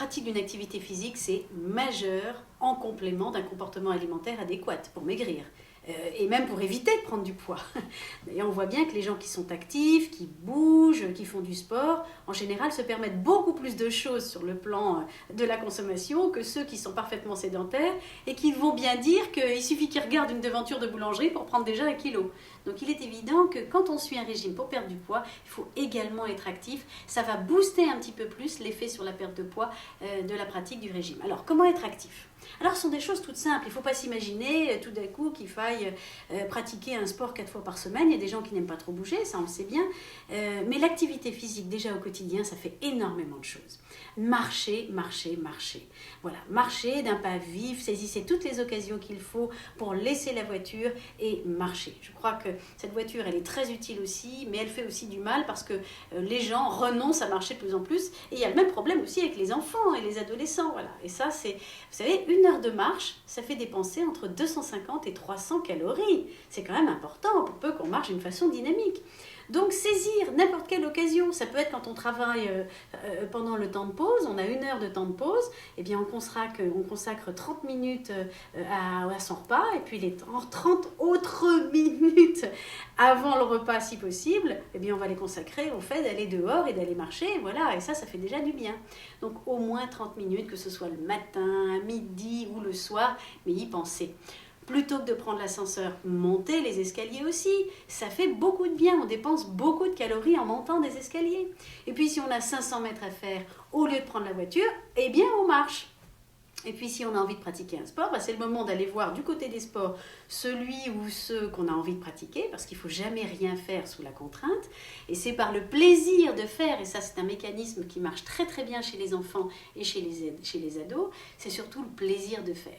pratique d'une activité physique, c'est majeur en complément d'un comportement alimentaire adéquat pour maigrir. Et même pour éviter de prendre du poids. D'ailleurs, on voit bien que les gens qui sont actifs, qui bougent, qui font du sport, en général se permettent beaucoup plus de choses sur le plan de la consommation que ceux qui sont parfaitement sédentaires et qui vont bien dire qu'il suffit qu'ils regardent une devanture de boulangerie pour prendre déjà 1 kilo. Donc il est évident que quand on suit un régime pour perdre du poids, il faut également être actif. Ça va booster un petit peu plus l'effet sur la perte de poids de la pratique du régime. Alors, comment être actif ? Alors, ce sont des choses toutes simples. Il ne faut pas s'imaginer tout d'un coup qu'il faille pratiquer un sport 4 fois par semaine. Il y a des gens qui n'aiment pas trop bouger, ça on le sait bien. Mais l'activité physique, déjà au quotidien, ça fait énormément de choses. Marcher, marcher, marcher. Voilà, marcher d'un pas vif, saisissez toutes les occasions qu'il faut pour laisser la voiture et marcher. Je crois que cette voiture, elle est très utile aussi, mais elle fait aussi du mal parce que les gens renoncent à marcher de plus en plus. Et il y a le même problème aussi avec les enfants et les adolescents. Voilà. Et ça, c'est, vous savez, 1 heure de marche, ça fait dépenser entre 250 et 300 calories. C'est quand même important pour peu qu'on marche d'une façon dynamique. Donc saisir n'importe quelle occasion, ça peut être quand on travaille pendant le temps de pause, on a 1 heure de temps de pause, et bien on consacre 30 minutes à son repas, et puis les 30 autres minutes avant le repas si possible, et bien on va les consacrer au fait d'aller dehors et d'aller marcher, voilà, et ça fait déjà du bien. Donc au moins 30 minutes, que ce soit le matin, à midi ou le soir, mais y penser. Plutôt que de prendre l'ascenseur, monter les escaliers aussi. Ça fait beaucoup de bien, on dépense beaucoup de calories en montant des escaliers. Et puis si on a 500 mètres à faire, au lieu de prendre la voiture, eh bien on marche. Et puis si on a envie de pratiquer un sport, c'est le moment d'aller voir du côté des sports celui ou ceux qu'on a envie de pratiquer, parce qu'il ne faut jamais rien faire sous la contrainte. Et c'est par le plaisir de faire, et ça c'est un mécanisme qui marche très très bien chez les enfants et chez les ados, c'est surtout le plaisir de faire.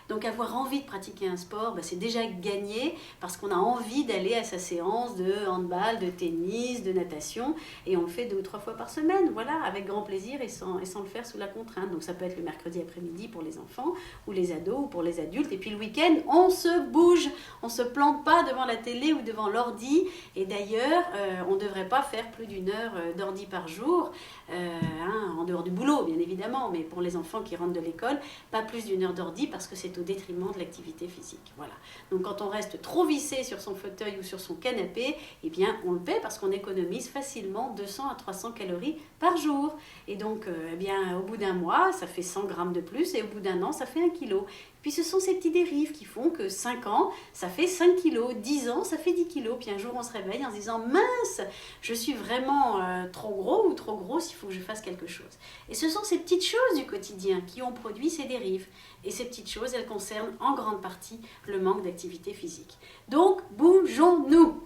Donc avoir envie de pratiquer un sport, c'est déjà gagné parce qu'on a envie d'aller à sa séance de handball, de tennis, de natation, et on le fait 2 ou 3 fois par semaine, voilà, avec grand plaisir et sans le faire sous la contrainte. Donc ça peut être le mercredi après-midi pour les enfants ou les ados ou pour les adultes, et puis le week-end on se bouge, on se plante pas devant la télé ou devant l'ordi, et d'ailleurs on ne devrait pas faire plus d'1 heure d'ordi par jour, en dehors du boulot bien évidemment, mais pour les enfants qui rentrent de l'école, pas plus d'1 heure d'ordi parce que c'est au détriment de l'activité physique. Voilà. Donc quand on reste trop vissé sur son fauteuil ou sur son canapé, eh bien on le paie parce qu'on économise facilement 200 à 300 calories par jour. Et donc au bout d'un mois, ça fait 100 grammes de plus, et au bout d'un an, ça fait 1 kilo. Puis ce sont ces petits dérives qui font que 5 ans, ça fait 5 kilos, 10 ans, ça fait 10 kilos. Puis un jour, on se réveille en se disant « Mince, je suis vraiment trop gros ou trop grosse, il faut que je fasse quelque chose. » Et ce sont ces petites choses du quotidien qui ont produit ces dérives. Et ces petites choses, elles concernent en grande partie le manque d'activité physique. Donc, bougeons-nous!